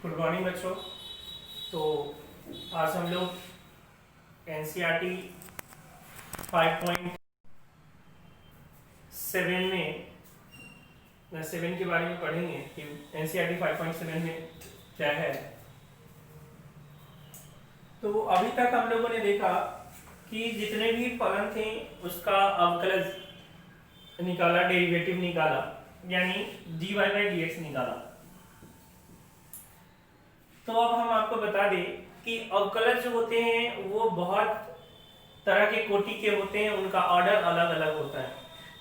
Good morning बच्चों। तो आज हम लोग एनसीईआरटी 5.7 में 7 के बारे में पढ़ेंगे कि एनसीईआरटी 5.7 में क्या है। तो अभी तक हम लोगों ने देखा कि जितने भी फलन थे उसका अवकलज निकाला, डेरिवेटिव निकाला, यानी dy बाई dx निकाला। तो अब हम आपको बता दें कि अवकलज जो होते हैं वो बहुत तरह के कोटि के होते हैं, उनका ऑर्डर अलग अलग होता है।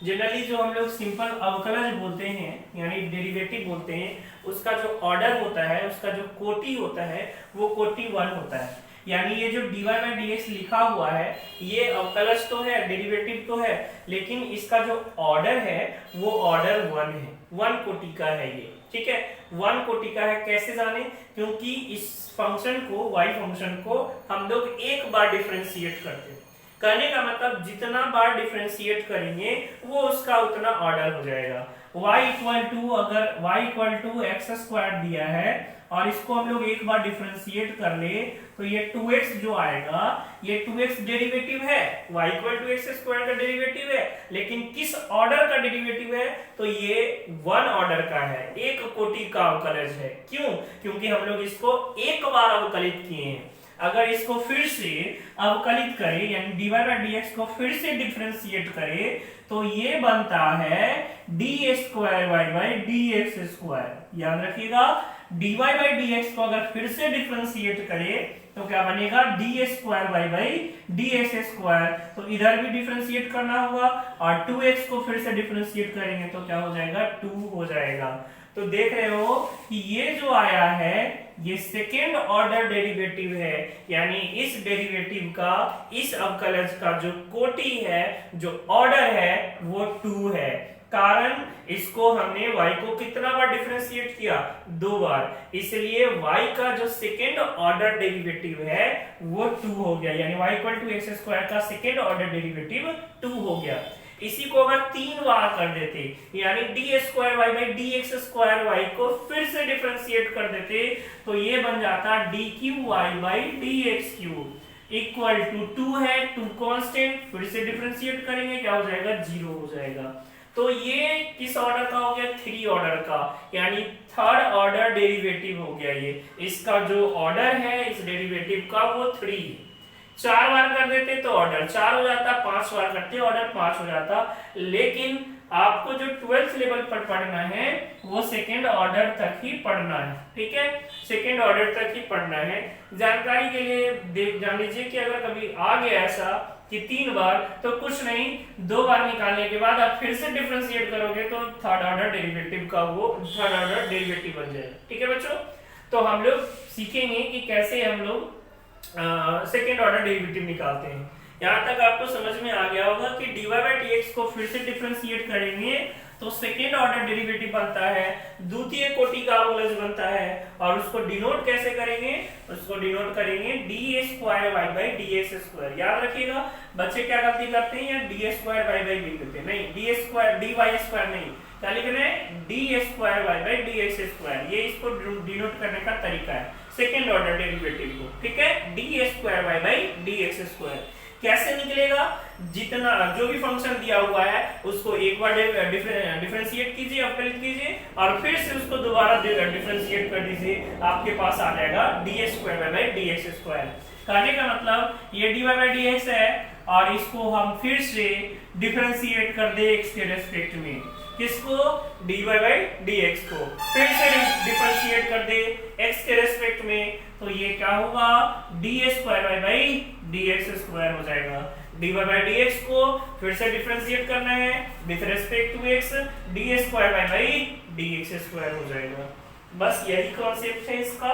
जनरली जो हम लोग सिंपल अवकलज बोलते हैं यानी डेरिवेटिव बोलते हैं, उसका जो ऑर्डर होता है, उसका जो कोटि होता है वो कोटि 1 होता है। यानी ये जो dy बाई dx लिखा हुआ है ये अवकलज तो है, डेरिवेटिव तो है, लेकिन इसका जो ऑर्डर है वो ऑर्डर 1 है, 1 कोटि का है ये। ठीक है, 1 कोटि का है। कैसे जाने? क्योंकि इस फंक्शन को, y फंक्शन को हम लोग एक बार डिफरेंशिएट करते हैं। करने का मतलब जितना बार डिफरेंशिएट करेंगे वो उसका उतना ऑर्डर हो जाएगा। y इक्वल टू, अगर y equal to x square दिया है और इसको हम लोग एक बार डिफरेंशिएट कर ले तो ये 2x जो आएगा ये 2x डेरिवेटिव है, y equal to x square का डेरिवेटिव है, लेकिन किस ऑर्डर का डेरिवेटिव है? तो ये 1 ऑर्डर का है, एक कोटि का अवकलज है। क्यों? क्योंकि हम लोग इसको एक बार अवकलित किए हैं। अगर इसको फिर से अवकलित करें यानी dy बाई dx को फिर से डिफरेंशिएट करें तो ये बनता है d square y by d x square. याद रखिएगा, dy बाई dx को अगर फिर से डिफरेंशिएट करें तो क्या बनेगा? D square y by d x square. तो इधर भी डिफरेंशिएट करना होगा और 2x को फिर से डिफरेंशिएट करेंगे तो क्या हो जाएगा? 2 हो जाएगा। तो देख रहे हो कि ये जो आया है ये सेकेंड ऑर्डर डेरिवेटिव है, यानी इस डेरिवेटिव का, इस अवकलज का जो कोटि है, जो ऑर्डर है वो 2 है। कारण इसको हमने y को कितना बार डिफरेंशिएट किया? 2 बार। इसलिए y का जो सेकेंड ऑर्डर डेरिवेटिव है वो 2 हो गया, यानी y equal to x square का सेकेंड ऑर्डर डेरिवेटिव 2 हो गया। इसी को अगर 3 बार कर देते यानी d square y by d x square y को फिर से डिफरेंशिएट कर देते तो ये बन जाता d cube y by d x cube equal to 2 है, 2 कांस्टेंट, फिर से डिफरेंशिएट करेंगे क्या हो जाएगा? 0 हो जाएगा। तो ये किस ऑर्डर का हो गया? 3 ऑर्डर का, यानी थर्ड ऑर्डर डेरिवेटिव हो गया ये। इसका जो ऑर्डर है इस डेरिवेटिव का वो 3 है। 4 बार कर देते तो ऑर्डर 4 हो जाता, 5 बार करते ऑर्डर 5 हो जाता। लेकिन आपको जो 12th लेवल पर पढ़ना है वो सेकेंड ऑर्डर तक ही पढ़ना है। ठीक है, सेकेंड ऑर्डर तक ही पढ़ना है। जानकारी के लिए देख जान लीजिए कि अगर कभी आ गया ऐसा कि 3 बार तो कुछ नहीं, 2 बार निकालने के बाद आप फिर से डिफरेंशिएट करोगे तो थर्ड ऑर्डर डेरिवेटिव का वो थर्ड ऑर्डर डेरिवेटिव बन जाएगा। ठीक है बच्चों, तो हम लोग सीखेंगे कि कैसे हम लोग सेकेंड ऑर्डर डेरिवेटिव निकालते हैं। यहाँ तक आपको समझ में आ गया होगा कि dy बाई dx को फिर से डिफरेंशिएट करेंगे तो सेकेंड ऑर्डर डेरिवेटिव बनता है, द्वितीय कोटि का अवकलज बनता है। और उसको डिनोट कैसे करेंगे? उसको डिनोट करेंगे d square y by d x square. याद रखिएगा, बच्चे क्या गलती करते हैं, या डी स्क्वायर वाई बाई लिख देते हैं। नहीं, d square d y square नहीं, क्या लिख रहे हैं? D square y by d x square. ये इसको डिनोट करने का तरीका है सेकेंड ऑर्डर डेरिवेटिव को। ठीक है, d square y by d x square कैसे निकलेगा? जितना जो भी फंक्शन दिया हुआ है उसको एक बार डिफरेंशिएट कीजिए, अवकलित कीजिए और फिर से उसको दोबारा डिफरेंशिएट कर दीजिए, आपके पास आ जाएगा d square by d x square. कहने का मतलब ये d y by d x है और इसको हम फिर से डिफरेंशिएट कर दे एक्स के रेस्पेक्ट में। किसको? dy बाई dx को फिर से डिफरेंशिएट कर दे x के रेस्पेक्ट में, तो ये क्या होगा? D square y by d x square हो जाएगा। dy बाई dx को फिर से डिफरेंशिएट करना है with respect to x, d square y by d x square हो जाएगा। बस यही कॉन्सेप्ट है इसका।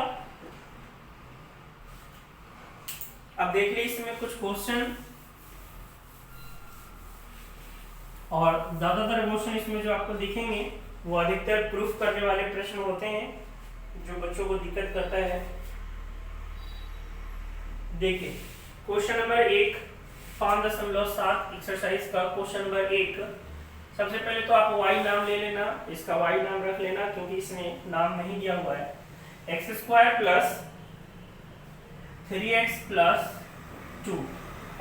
अब देख लीजिए इसमें कुछ क्वेश्चन, और ज्यादातर क्वेश्चन इसमें जो आपको दिखेंगे वो अधिकतर प्रूफ करने वाले प्रश्न होते हैं जो बच्चों को दिक्कत करता है। देखिए क्वेश्चन नंबर 1 5.7 एक्सरसाइज का क्वेश्चन नंबर 1। सबसे पहले तो आप y नाम ले लेना, इसका y नाम रख लेना क्योंकि इसमें नाम नहीं दिया हुआ है। X square plus 3x plus 2,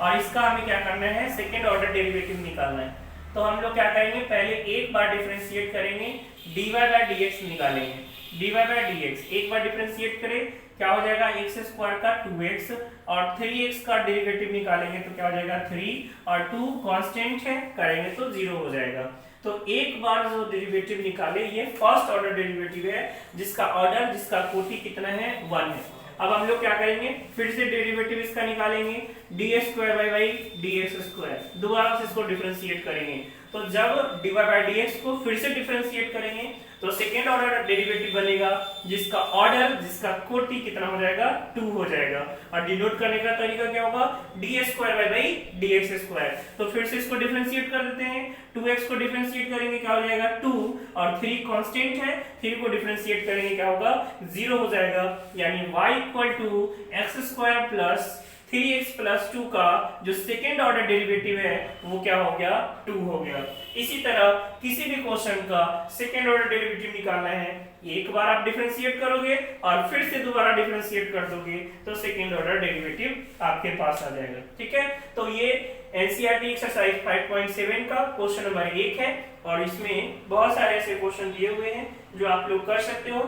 और इसका हमें क्या करना है, सेकेंड ऑर्डर डेरिवेटिव निकालना है। तो हम लोग क्या करेंगे, पहले एक बार डिफरेंशिएट करेंगे, dy बाय dx निकालेंगे। dy बाय dx एक बार डिफरेंशिएट करें, क्या हो जाएगा, एक्स स्क्वायर का 2x और 3x का डेरिवेटिव निकालेंगे तो क्या हो जाएगा 3, और 2 कांस्टेंट है, करेंगे तो 0 हो जाएगा। तो एक बार जो डेरिवेटिव निकाले ये फर्स्ट ऑर्डर डेरिवेटिव है, जिसका ऑर्डर, जिसका कोटि कितना है, 1 है। अब हम लोग क्या करेंगे, फिर से डेरिवेटिव इसका निकालेंगे, d square by d x square, दोबारा से इसको डिफरेंशिएट करेंगे। तो जब d y by d x को फिर से डिफरेंशिएट करेंगे तो सेकेंड ऑर्डर डेरिवेटिव बनेगा, जिसका ऑर्डर, जिसका कोटि कितना हो जाएगा, 2 हो जाएगा। और डिनोट करने का तरीका क्या होगा, d square by d x square. तो फिर से इसको डिफरेंशिएट कर देते हैं, 2x को डिफरेंशिएट करेंगे क्या हो जाएगा 2, और 3 कांस्टेंट है, 3 को डिफरेंशिएट करेंगे क्या होगा 0 हो जाएगा। यानी y equal to x square plus 3x plus 2 का जो सेकेंड ऑर्डर डेरिवेटिव है वो क्या हो गया, 2 हो गया। इसी तरह किसी भी क्वेश्चन का सेकेंड ऑर्डर डेरिवेटिव निकालना है, एक बार आप डिफरेंशिएट करोगे और फिर से दोबारा डिफरेंशिएट कर दोगे तो सेकेंड ऑर्डर डेरिवेटिव आपके पास आ जाएगा। ठीक है, तो ये एनसीईआरटी एक्सरसाइज 5.7 का क्वेश्चन नंबर 1 है, और इसमें बहुत सारे ऐसे क्वेश्चन दिए हुए हैं जो आप लोग कर सकते हो।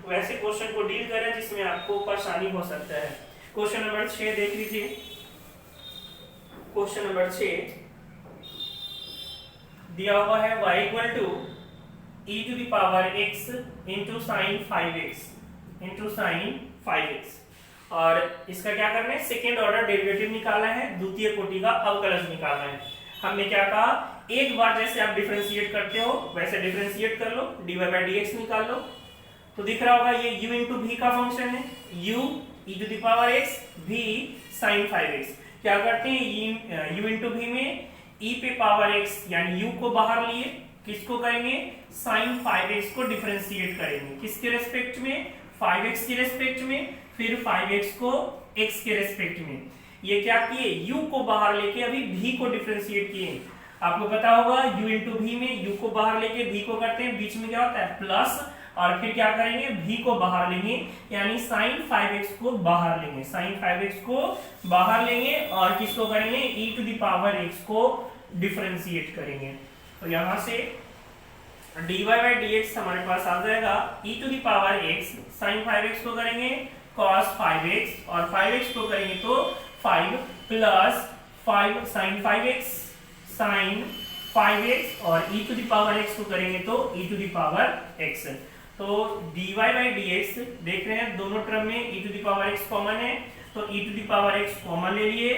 वैसे क्वेश्चन को डील करें जिसमें आपको परेशानी हो सकता है। क्वेश्चन नंबर 6 देख लीजिए। क्वेश्चन नंबर 6 दिया हुआ है y equal to e to the power x into sine 5x into sine 5x, और इसका क्या करना है, सेकेंड ऑर्डर डेरिवेटिव निकालना है, द्वितीय कोटि का अवकलज निकालना है। हमने क्या कहा, एक बार जैसे आप डिफरेंशिएट करते हो वैसे डिफरेंशिएट कर लो, dy बाय dx निकाल लो। तो दिख रहा होगा ये u इंटू v का फंक्शन है, u e to the power x v sin 5x। क्या करते हैं, u इंटू v में e पे पावर x यानी u को बाहर लिए, किसको करेंगे, sin 5x को डिफरेंशिएट करेंगे, किसके रेस्पेक्ट में, 5x के रेस्पेक्ट में, फिर 5x को x के रेस्पेक्ट में। ये क्या किए, u को बाहर लेके अभी v को डिफरेंशिएट किए। आपको पता होगा u इंटू v में u को बाहर लेके v को करते हैं, बीच में क्या होता है प्लस, और फिर क्या करेंगे v को बाहर लेंगे, यानी sin 5x को बाहर लेंगे, sin 5x को बाहर लेंगे, और किसको करेंगे, e to the power x को डिफरेंशिएट करेंगे। तो यहां से dy बाय dx हमारे पास आ जाएगा e to the power x, sin 5x को करेंगे cos 5x, और 5x को करेंगे तो 5 plus 5 sin 5x sin 5x, और e to the power x को करेंगे तो e to the power x। तो dy बाय dx देख रहे हैं दोनों टर्म में e to the power x common है, तो e to the power x common ले लिए,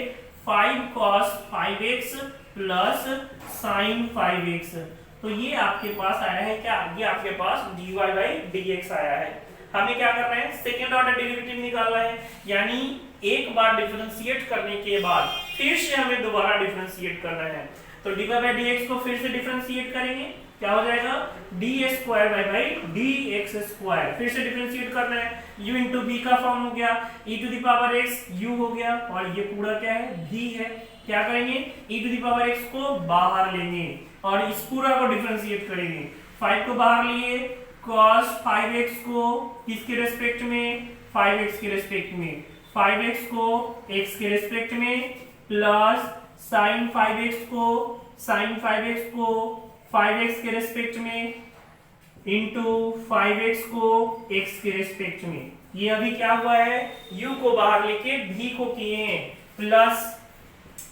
5 cos 5x plus sin 5x। तो ये आपके पास आया है क्या, ये आपके पास dy बाय dx आया है। हमें क्या करना है, सेकेंड ऑर्डर डेरिवेटिव निकालना है, यानी एक बार डिफरेंशिएट करने के बाद फिर से हमें दोबारा डिफरेंशिएट करना है। तो dy बाय dx को फिर से डिफरेंशिएट करेंगे, क्या हो जाएगा, d square by d x square, फिर से डिफरेंशिएट करना है, u इंटू v का फॉर्म हो गया, e to the power x u हो गया, और ये पूरा क्या है, v है। क्या करेंगे, e to the power x को बाहर लेंगे और इस पूरा को डिफरेंशिएट करेंगे, 5 को बाहर लिए, cos 5x को किसके रेस्पेक्ट में, 5x के रेस्पेक्ट में, 5x को x के रेस्पेक्ट में, प्लस sin 5x को 5x के रेस्पेक्ट में, इंटू 5x को x के रेस्पेक्ट में। ये अभी क्या हुआ है, u को बाहर लेके v को किए हैं, प्लस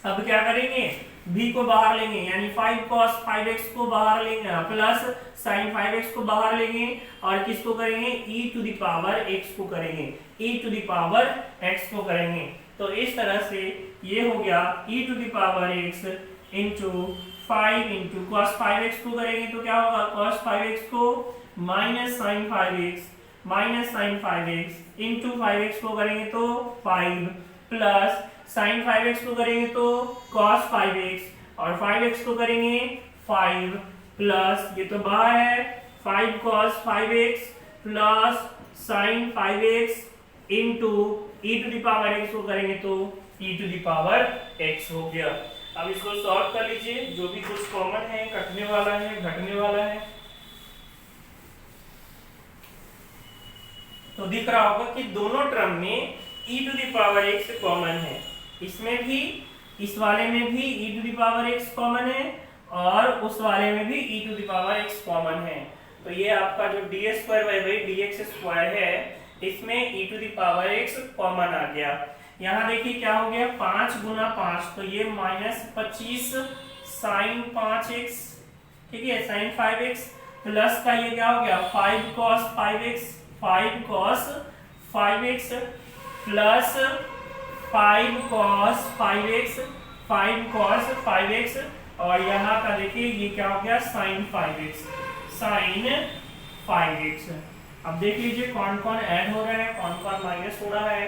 अब क्या करेंगे, v को बाहर लेंगे, यानी 5 cos 5x को बाहर लेंगे, प्लस sin 5x को बाहर लेंगे, और किसको करेंगे, e to the power x को करेंगे, e to the power x को करेंगे। तो इस तरह से ये हो गया e to the power x into 5 into cos 5x को करेंगे तो क्या होगा, cos 5x को minus sin 5x into 5x को करेंगे तो 5, प्लस sin 5x को करेंगे तो cos 5x, और 5x को करेंगे 5, प्लस ये तो बाहर है 5 cos 5x plus sin 5x into e to the power x को करेंगे तो e to the power x हो गया। अब इसको सॉल्व कर लीजिए, जो भी कुछ कॉमन है, कटने वाला है, घटने वाला है। तो दिख रहा होगा कि दोनों टर्म में e to the power x common है, इसमें भी, इस वाले में भी e to the power x common है और उस वाले में भी e to the power x common है। तो ये आपका जो ds square by dx square है, इसमें e to the power x common आ गया। यहाँ देखिए क्या हो गया, 5 गुना 5, तो ये -25 साइन 5x, ठीक है, साइन 5x प्लस का ये क्या हो गया 5 cos 5x, 5 cos 5x plus 5 cos 5x, 5 cos 5x और यहाँ का देखिए ये क्या हो गया sin 5x, sin 5x। अब देख लीजिए कौन कौन ऐड हो रहा है, कौन कौन माइनस हो रहा है।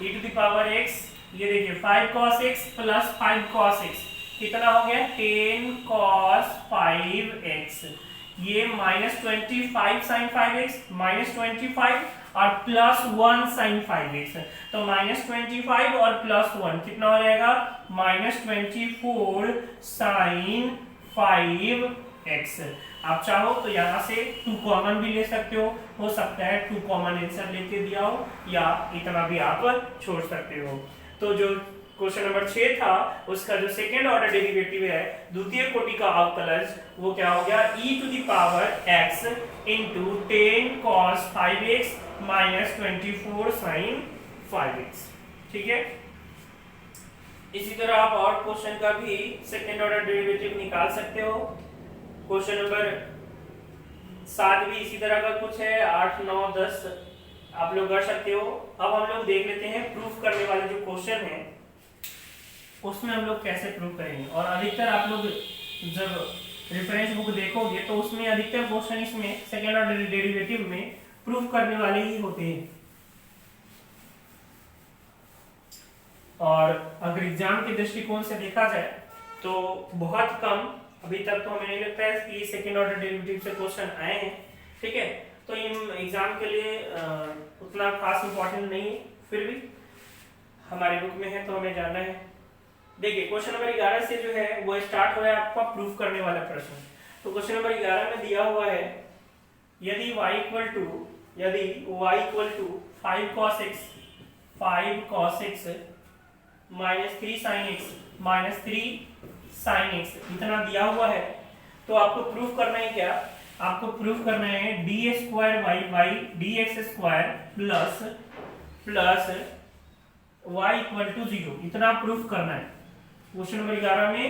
e to the power x, ये देखिए 5 cos x plus 5 cos x कितना हो गया 10 cos 5x, ये -25 sin 5x, -25 और +1 sin 5x, तो -25 और +1 कितना हो जाएगा -24 sin 5x। आप चाहो तो यहाँ से 2 कॉमन भी ले सकते हो सकता है 2 कॉमन आंसर लेके दिया हो या इतना भी आप छोड़ सकते हो। तो जो क्वेश्चन नंबर 6 था उसका जो सेकेंड ऑर्डर डेरिवेटिव है द्वितीय कोटि का अवकलज, वो क्या हो गया e to the power x into 10 cos 5x minus 24 sin 5x, ठीक है। इसी तरह आप और क्वेश्चन का भी सेकेंड ऑर्डर डेरिवेटिव निकाल सकते हो। क्वेश्चन नंबर 7 भी इसी तरह का कुछ है, 8, 9, 10 आप लोग कर सकते हो। अब हम लोग देख लेते हैं प्रूफ करने वाले जो क्वेश्चन है उसमें हम लोग कैसे प्रूफ करेंगे। और अधिकतर आप लोग जब रेफरेंस बुक देखोगे तो उसमें अधिकतर क्वेश्चन इसमें सेकेंड ऑर्डर डेरिवेटिव में प्रूफ करने वाले ही होते हैं। और अगर एग्जाम के दृष्टिकोण से देखा जाए तो बहुत कम, अभी तक तो हमें नहीं लगता है कि सेकेंड ऑर्डर डेरिवेटिव से क्वेश्चन आए हैं, ठीक है। तो इन एग्जाम के लिए उतना खास इंपॉर्टेंट नहीं है, फिर भी हमारे बुक में है तो हमें जानना है। देखिए क्वेश्चन नंबर 11 से जो है वो स्टार्ट हो रहा है आपका प्रूफ करने वाला प्रश्न। तो क्वेश्चन नंबर 11 में दिया हुआ है यदि y equal to 5 cos x minus 3 sin x इतना दिया हुआ है, तो आपको प्रूफ करना है क्या, आपको प्रूफ करना है d square y by d x square plus y equal to 0, इतना प्रूफ करना है। क्वेश्चन नंबर 11 में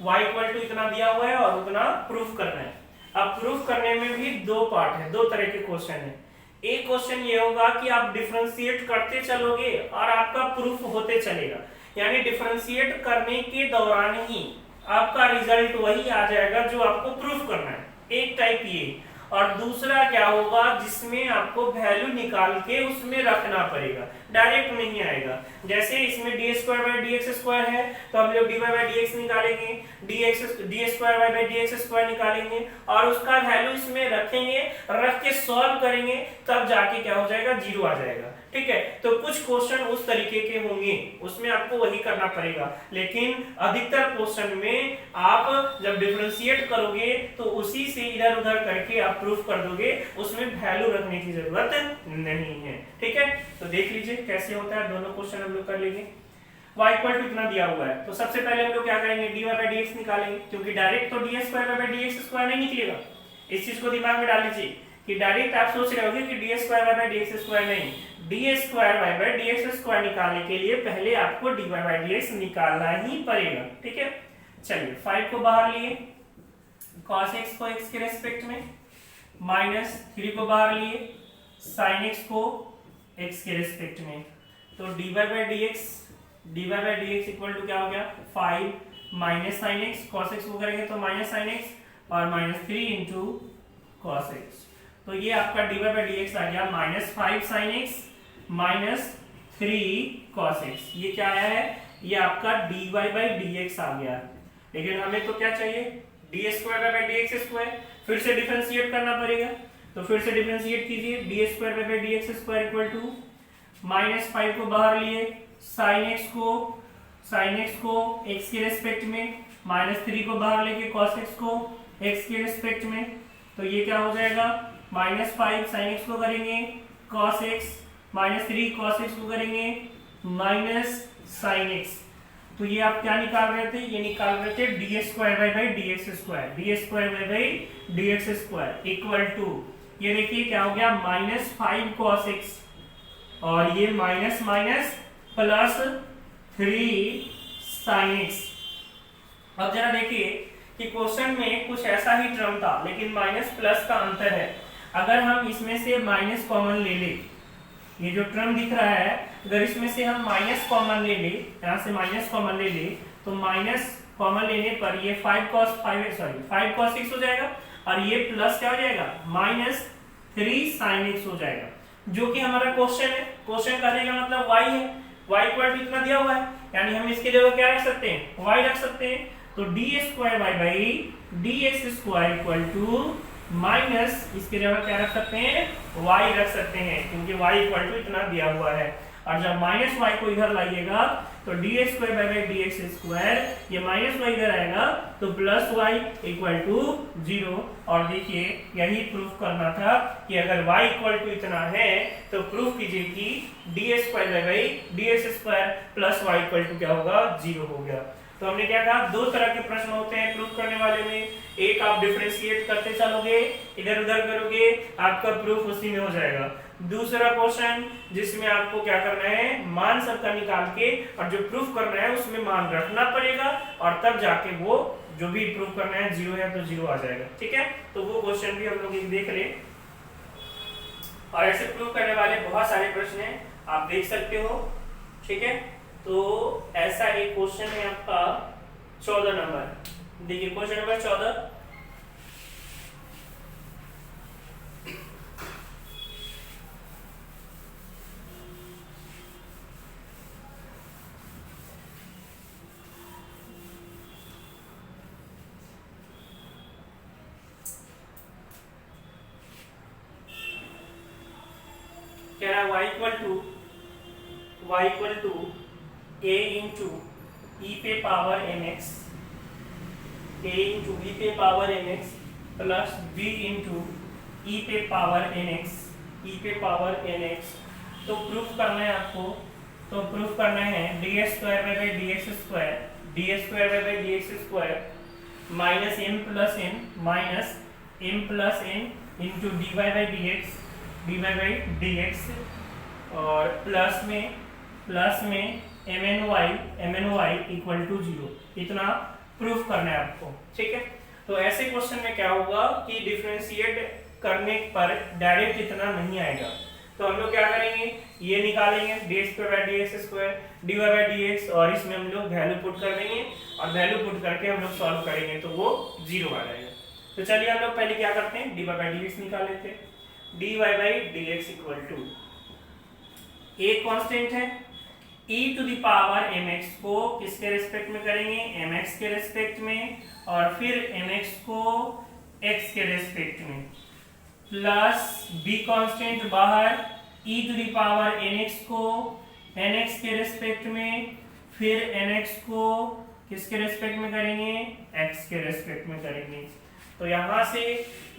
y इक्वल टू इतना दिया हुआ है और उतना प्रूफ करना है। अब प्रूफ करने में भी 2 पार्ट है, 2 तरह के क्वेश्चन है। एक क्वेश्चन ये होगा कि आप डिफरेंशिएट करते चलोगे और आपका प्रूफ होते चलेगा, यानी डिफरेंशिएट करने के दौरान ही आपका रिजल्ट वही आ जाएगा जो आपको प्रूफ करना है, एक टाइप ये। और दूसरा क्या होगा जिसमें आपको वैल्यू निकाल के उसमें रखना पड़ेगा, डायरेक्ट नहीं आएगा। जैसे इसमें d square by d x square है तो हम लोग d y by d x निकालेंगे, d square y by d x square निकालेंगे और उसका वैल्यू इसमें रखेंगे, रख के सॉल्व करेंगे, तब जाके क्या हो जाएगा 0 आ जाएगा, ठीक है। तो कुछ क्वेश्चन उस तरीके के होंगे, उसमें आपको वही करना पड़ेगा। लेकिन अधिकतर क्वेश्चन में आप जब डिफरेंशिएट करोगे तो उसी से इधर उधर करके आप प्रूफ कर दोगे, उसमें वैल्यू रखने की जरूरत नहीं है, ठीक है। तो देख लीजिए कैसे होता है, दोनों क्वेश्चन हम लोग कर लेंगे। y इक्वल टू इतना दिया हुआ है तो सबसे पहले हम लोग क्या करेंगे dy बाई dx निकालेंगे, क्योंकि डायरेक्ट तो d square by d x square नहीं निकलेगा। इस चीज को दिमाग में डाल लीजिए कि डायरेक्ट आप सोच रहे होगे कि d square by d x square नहीं, d square by d x square निकालने के लिए पहले आपको d y by d x निकालना ही पड़ेगा, ठीक है। चलिए 5 को बाहर लिए, cos x को x के रेस्पेक्ट में, माइनस 3 को बाहर लिए, sin x को x के रेस्पेक्ट में, तो dy by dx equal to क्या हो गया 5 minus sin x, cos x को करेंगे तो माइनस sin x और माइनस 3 इंटू cos x, तो ये आपका dy बाई dx आ गया -5 sin x minus 3 cos x। ये क्या आया है, ये आपका dy बाई dx आ गया। लेकिन हमें तो क्या चाहिए D square by d x square, फिर से डिफरेंशिएट करना पड़ेगा। तो फिर से डिफरेंशिएट कीजिए, d square by d x square equal to -5 को बाहर लिए, sin x को x के रेस्पेक्ट में, -3 को बाहर लेके cos x को x के रेस्पेक्ट में, तो ये क्या हो जाएगा -5 sin x को करेंगे cos x, minus 3 cos x को करेंगे माइनस sin x। तो ये आप क्या निकाल रहे थे, ये निकाल रहे थे ds square by dx square, ds square by dx square equal to, ये देखिए क्या हो गया, माइनस 5 cos x और ये minus minus plus 3 sin x। अब जरा देखिए कि क्वेश्चन में कुछ ऐसा ही टर्म था लेकिन माइनस प्लस का अंतर है। अगर हम इसमें से माइनस कॉमन ले ले, ये जो टर्म दिख रहा है अगर इसमें से हम माइनस कॉमन ले ले, यहाँ से माइनस कॉमन ले ले तो माइनस कॉमन लेने पर ये 5 cos x हो जाएगा और ये प्लस क्या हो जाएगा, माइनस 3 sin x हो जाएगा, जो कि हमारा क्वेश्चन है। क्वेश्चन करने का मतलब y है, y इक्वल टू इतना दिया हुआ है, यानी हम इसके जगह क्या रख सकते हैं, y रख सकते हैं। तो d square y by d x square equal to minus, इसके जगह क्या रख सकते हैं, y रख सकते हैं, क्योंकि y इक्वल टू इतना दिया हुआ है। और जब माइनस वाई को इधर लाइएगा तो d square by d x square, ये माइनस वाई इधर आएगा तो प्लस वाई इक्वल टू 0। और देखिए यही प्रूफ करना था कि अगर y इक्वल टू इतना है तो प्रूफ कीजिए कि d square by d x square plus y equal to क्या होगा, 0 हो गया। तो हमने क्या कहा, दो तरह के प्रश्न होते हैं प्रूफ करने वाले में, एक आप डिफरेंशिएट करते चलोगे, इधर उधर करोगे, आपका प्रूफ उसी में हो जाएगा। दूसरा क्वेश्चन जिसमें आपको क्या करना है, मान सबका निकाल के और जो प्रूफ करना है उसमें मान रखना पड़ेगा और तब जाके वो जो भी प्रूफ करना है 0 है तो 0 आ जाएगा। ठीक है, तो वो क्वेश्चन भी हम लोग देख ले। और ऐसे प्रूफ करने वाले बहुत सारे प्रश्न हैं, आप देख सकते हो। ठीक है, तो ऐसा एक क्वेश्चन है आपका 14 नंबर, देखिए क्वेश्चन नंबर 14, कह रहा है y equal to a into e पे power mx, a into e पे power mx plus b into e पे पावर nx, e पे पावर nx। तो प्रूफ करना है आपको, तो प्रूफ करना है d square by d x square, d square by d x square minus m plus n into d y by d x और प्लस में mn y इक्वल टू 0, इतना प्रूफ करना है आपको। ठीक है, तो ऐसे क्वेश्चन में क्या होगा कि डिफरेंशिएट करने पर डायरेक्ट इतना नहीं आएगा, तो हम लोग क्या करेंगे, ये निकालेंगे d square by d x square d y by d x और इसमें हम लोग वैल्यू पुट कर देंगे और वैल्यू पुट करके हम लोग सॉल्व करेंगे तो वो 0 आ जाएगा। तो चलिए हम लोग पहले क्या करते हैं, d y by d x निकाल लेते हैं। D y by d x equal to, एक कांस्टेंट है e to the power mx को किसके रेस्पेक्ट में करेंगे, mx के रेस्पेक्ट में, और फिर mx को x के रेस्पेक्ट में, प्लस b कांस्टेंट बाहर e to the power nx को nx के रेस्पेक्ट में, फिर nx को किसके रेस्पेक्ट में करेंगे, x के रेस्पेक्ट में करेंगे। तो यहाँ से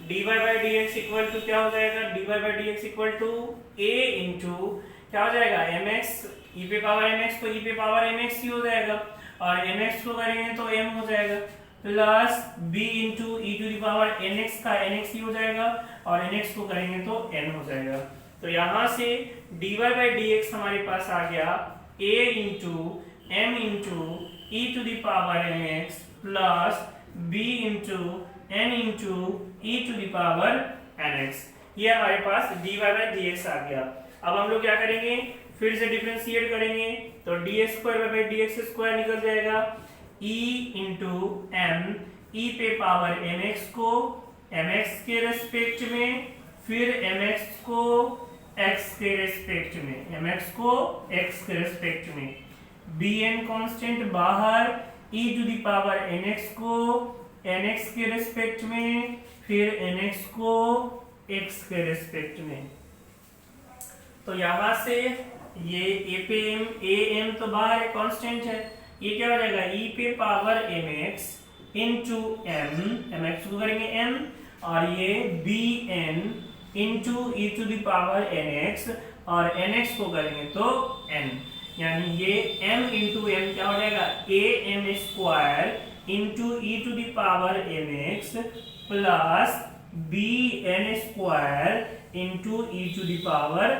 dy by d x equal to क्या हो जाएगा, dy by d x equal to a into क्या हो जाएगा, mx, e पे पावर mx को e पे पावर mx ही हो जाएगा और mx को करेंगे तो m हो जाएगा, plus b into e to the power nx का nx ही हो जाएगा और nx को करेंगे तो n हो जाएगा। तो यहाँ से dy बाई dx हमारे पास आ गया a into m into e to the power mx plus b into n into e to the power nx, ये हमारे पास dy बाई dx आ गया। अब हम लोग क्या करेंगे, फिर से डिफरेंशिएट करेंगे तो d square by d x square निकल जाएगा, e इंटू m, e पे पावर mx को mx के रेस्पेक्ट में, फिर mx को x के रेस्पेक्ट में, mx को x के रेस्पेक्ट में, bn कांस्टेंट बाहर e to the power nx को nx के रेस्पेक्ट में, फिर nx को x के रेस्पेक्ट में। तो यहाँ से ये a पे m तो बाहर है, कांस्टेंट है, ये क्या हो जाएगा e पे power mx into m, mx को करेंगे m, और ये bn into e to the power n x, और एन एक्स को करेंगे तो n, यानी ये m इंटू एम क्या हो जाएगा, a m square into e to the power n x plus b n square into e to the power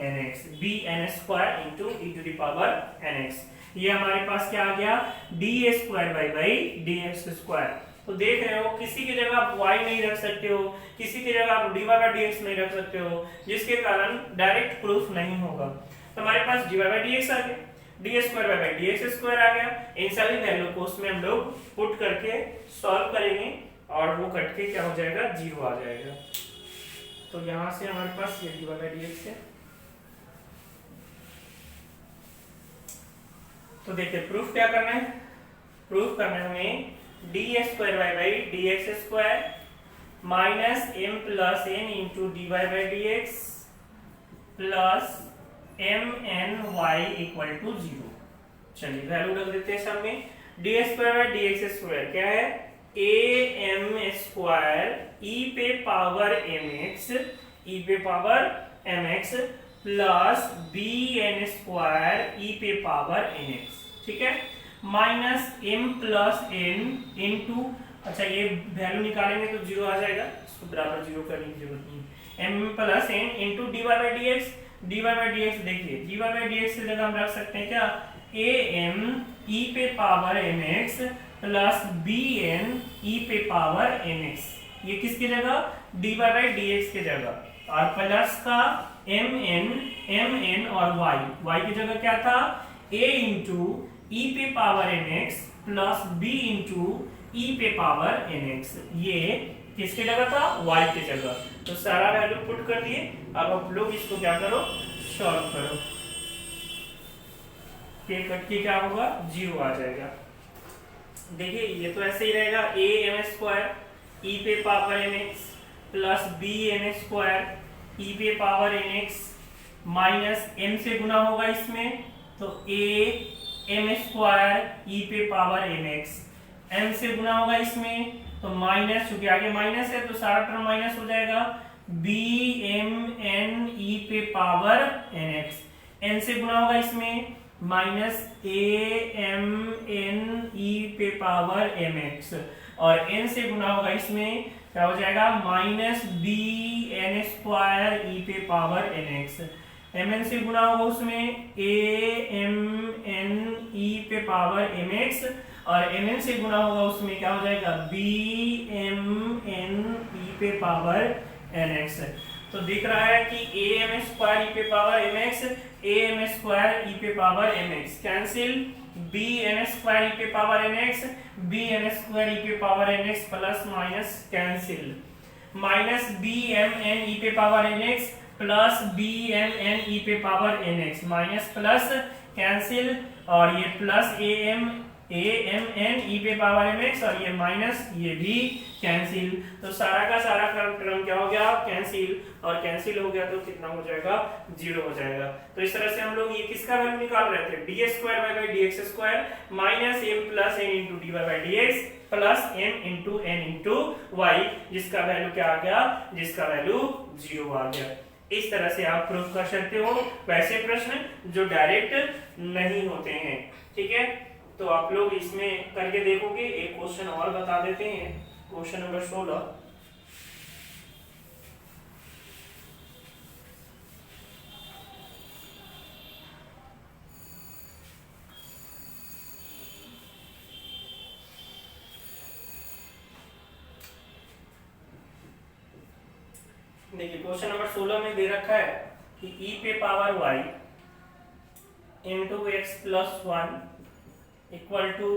n x, b n square into e to the power n x. ये हमारे पास क्या आ गया, d square by d x square. तो देख रहे हो किसी की जगह आप y नहीं रख सकते हो, किसी की जगह आप dy बाई dx नहीं रख सकते हो, जिसके कारण डायरेक्ट प्रूफ नहीं होगा। तो हमारे पास dy बाई dx आ गया, d square by dx square आ गया। इन सभी वैल्यू को उसमें हम लोग पुट करके सॉल्व करेंगे और वो कट के क्या हो जाएगा, 0 आ जाएगा। तो यहां से हमारे पास ये dy बाई dx है। तो देखिए प्रूफ क्या करना है, प्रूफ करना है हमें d square y by d x square minus m plus n into d y by d x plus m n y equal to 0। चलिए वैल्यू रख देते हैं सब में। D square by d x square क्या है, ए एम स्क्वायर ई पे power m x, e पे power m x plus b n square e पे पावर एन एक्स, ठीक है, minus m plus n into, अच्छा ये वैल्यू निकालेंगे तो 0 आ जाएगा, इसको बराबर 0 करने की जरूरत नहीं, m plus n into d y by d x. D y by d x देखिए, d y by d x की जगह हम रख सकते हैं क्या, ए एम ई पे power m x plus b n e पे पावर एम एक्स, ये किसकी जगह, d y by d x की जगह, और प्लस का एम एन और वाई की जगह क्या था, ए इंटू ई पे power n x plus b into e पे पावर एन एक्स, ये किसके जगह था, y के जगह। तो सारा वैल्यू पुट कर दिए। अब आप लोग इसको क्या करो, सॉल्व करो, के कट के क्या होगा, 0 आ जाएगा। देखिए ये तो ऐसे ही रहेगा, ए एम स्क्वायर ई पे power n x plus b n square e पे power n x minus m से गुना होगा इसमें, तो ए एम स्क्वायर ई पे पावर एम एक्स, एम से गुना होगा इसमें तो माइनस, चूंकि आगे माइनस है तो सारा टर्म माइनस हो जाएगा, बी एम एन ई पे पावर एन एक्स, एन से गुना होगा इसमें minus a m n e पे पावर एम एक्स, और एन से गुना होगा इसमें क्या हो जाएगा, minus b n square e पे power n x, m n से गुना होगा उसमें ए एम एन ई पे पावर एम एक्स, और एम एन से गुना होगा उसमें क्या हो जाएगा, बी एम एन ई पे पावर एन एक्स। तो दिख रहा है कि ए एम स्क्वायर ई पे power m x, a m square e पे power m x cancel, b n square e पे power n x, b n square e पे power n x plus minus cancel, minus b m n e पे power n x plus b m n e पे power n x, minus plus cancel, और ये plus a m n e पे power m x, और ये minus ये भी cancel. तो सारा का सारा टर्म क्या हो गया, कैंसिल, और कैंसिल हो गया तो कितना हो जाएगा, 0 हो जाएगा। तो इस तरह से हम लोग ये किसका वैल्यू निकाल रहे थे, d square y by d x square minus m plus n into d y by d x plus m into n into y, जिसका वैल्यू क्या आ गया, जिसका वैल्यू 0 आ गया। इस तरह से आप प्रूफ कर सकते हो वैसे प्रश्न जो डायरेक्ट नहीं होते हैं, ठीक है। तो आप लोग इसमें करके देखोगे। एक क्वेश्चन और बता देते हैं, क्वेश्चन नंबर 16। देखिए क्वेश्चन नंबर 16 में दे रखा है कि e पे power y into x plus 1 equal to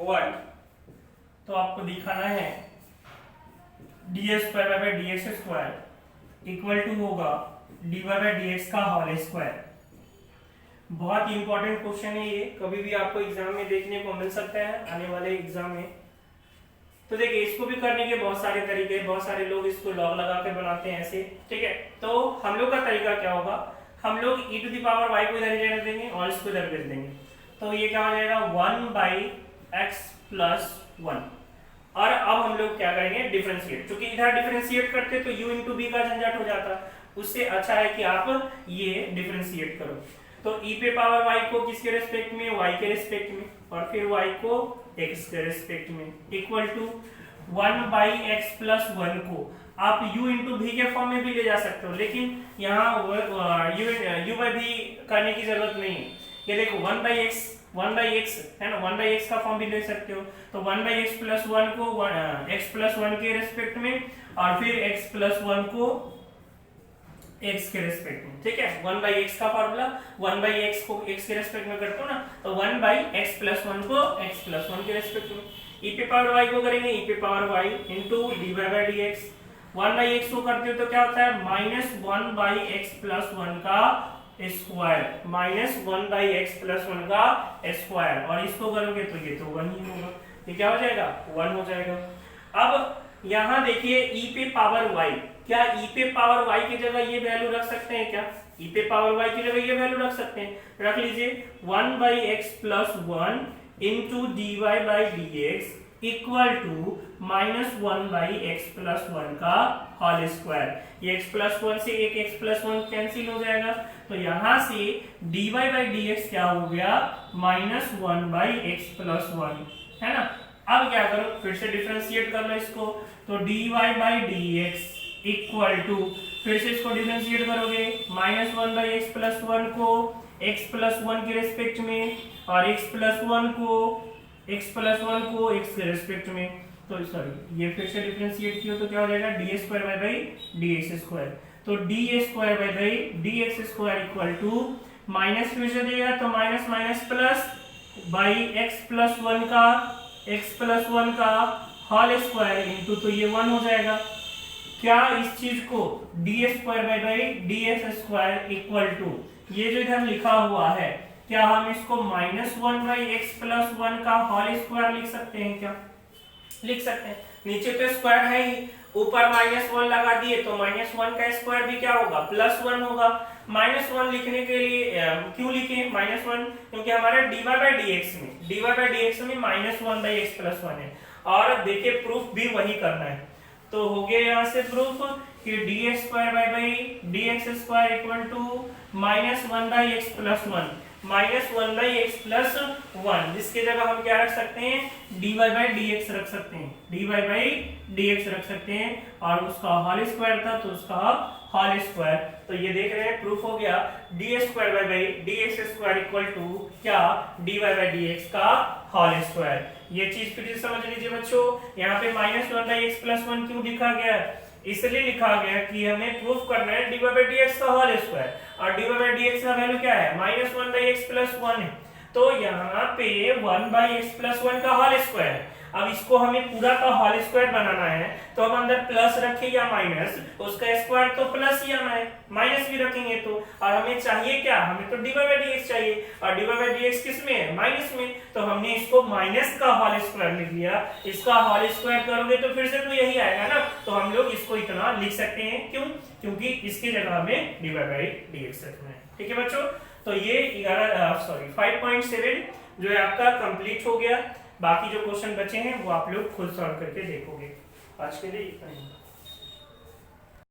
1। तो आपको दिखाना है d square by d x square equal to होगा d y by d x का होल स्क्वायर। बहुत इंपॉर्टेंट क्वेश्चन है ये, कभी भी आपको एग्जाम में देखने को मिल सकता है आने वाले एग्जाम में। तो देखिए इसको भी करने के बहुत सारे तरीके, बहुत सारे लोग इसको लॉग लगा के बनाते हैं ऐसे, ठीक है। तो हम लोग का तरीका क्या होगा, हम लोग e to the power y को इधर रख देंगे और इसको इधर भेज देंगे। तो ये क्या हो जाएगा 1 बाई एक्स प्लस 1, और अब हम लोग क्या करेंगे, डिफरेंशिएट। क्योंकि इधर डिफरेंशिएट करते तो u इंटू बी का झंझट हो जाता, उससे अच्छा है कि आप ये डिफरेंशिएट करो। तो e पे पावर y को किसके रेस्पेक्ट में, y के रेस्पेक्ट में, और फिर y को x के रेस्पेक्ट में, इक्वल टू 1/x प्लस 1 को आप u इंटू भी के फॉर्म में भी ले जा सकते हो, लेकिन यहाँ u बाई भी करने की जरूरत नहीं है। ये देखो 1/x है ना, 1/x का फॉर्म भी ले सकते हो। तो 1/x प्लस 1 को x प्लस 1 के रेस्पेक्ट में, और फिर x प्लस 1 को x के रेस्पेक्ट में, ठीक है। 1/x का फॉर्मूला 1/x को x के रेस्पेक्ट में करते हो ना, तो 1/x प्लस 1 को x प्लस 1 के रेस्पेक्ट में। e पे पावर y को करेंगे e पे power y into dy/dx। 1/x को करते हो तो क्या होता है, माइनस 1/x प्लस 1 का स्क्वायर, माइनस 1/x प्लस 1 का स्क्वायर, और इसको करोगे तो ये तो 1 ही होगा, ये क्या हो जाएगा, 1 हो जाएगा। अब यहाँ देखिए e पे पावर y, क्या e पे पावर y की जगह ये वैल्यू रख सकते हैं क्या, e पे पावर y की जगह ये वैल्यू रख सकते हैं, रख लीजिए 1/x plus 1 into dy/dx equal to minus 1/x plus 1 का होल स्क्वायर। ये x प्लस 1 से एक x प्लस 1 कैंसिल हो जाएगा, तो यहाँ से dy/dx क्या हो गया, माइनस 1/x प्लस 1, है ना। अब क्या करो, फिर से डिफरेंशिएट कर लो इसको, तो dy/dx इक्वल टू, फिर से इसको डिफरेंशिएट करोगे, माइनस 1/x प्लस 1 को x प्लस 1 के रेस्पेक्ट में, और x प्लस 1 को x के रेस्पेक्ट में, तो सॉरी ये फिर से डिफरेंशिएट किया तो क्या हो जाएगा, d² तो d² इक्वल टू माइनस, फिर से देगा तो minus minus plus by x plus 1 का होल स्क्वायर इंटू, तो ये 1 हो जाएगा। क्या इस चीज को d² इक्वल टू, ये जो इधर लिखा हुआ है, क्या हम इसको माइनस 1/x प्लस 1 का होल स्क्वायर लिख सकते हैं क्या, लिख सकते हैं। नीचे तो स्क्वायर है ही, ऊपर माइनस 1 लगा दिए तो माइनस 1 का स्क्वायर भी क्या होगा, प्लस 1 होगा। माइनस 1 लिखने के लिए क्यों लिखे माइनस 1, क्योंकि हमारे dy/dx में माइनस 1/x प्लस 1 है, और देखिए प्रूफ भी वही करना है। तो हो गया यहाँ से प्रूफ कि dx² equal to minus 1/x plus 1, minus 1/x plus 1, जिसके जगह हम क्या रख सकते हैं, dy/dx रख सकते हैं, dy/dx रख सकते हैं, और उसका होल स्क्वायर था तो उसका होल स्क्वायर। तो ये देख रहे हैं प्रूफ हो गया, d² इक्वल टू क्या, dy/dx का होल स्क्वायर। ये चीज फिर से समझ लीजिए बच्चों, यहाँ पे माइनस 1/x प्लस 1 क्यों लिखा गया, इसलिए लिखा गया कि हमें प्रूफ करना है dy/dx का होल स्क्वायर, और dy/dx का वैल्यू क्या है, माइनस 1/x प्लस 1 है, तो यहाँ पे 1/x प्लस 1 का होल स्क्वायर है। अब इसको हमें पूरा का होल स्क्वायर बनाना है, तो हम अंदर प्लस रखें या माइनस, उसका स्क्वायर तो प्लस ही आना है, माइनस भी रखेंगे तो, और हमें चाहिए क्या, हमें तो dy/dx चाहिए, और dy/dx किस में है, माइनस में, तो हमने इसको माइनस का होल स्क्वायर लिख लिया। इसका होल स्क्वायर करोगे तो फिर से तो यही आएगा ना, तो हम लोग इसको इतना लिख सकते हैं, क्यों, क्योंकि इसकी जगह हमें dy/dx रखना है। ठीक है बच्चों, तो ये 5.7 जो है आपका कंप्लीट हो गया। बाकी जो क्वेश्चन बचे हैं वो आप लोग खुद सॉल्व करके देखोगे। आज के लिए इतना ही।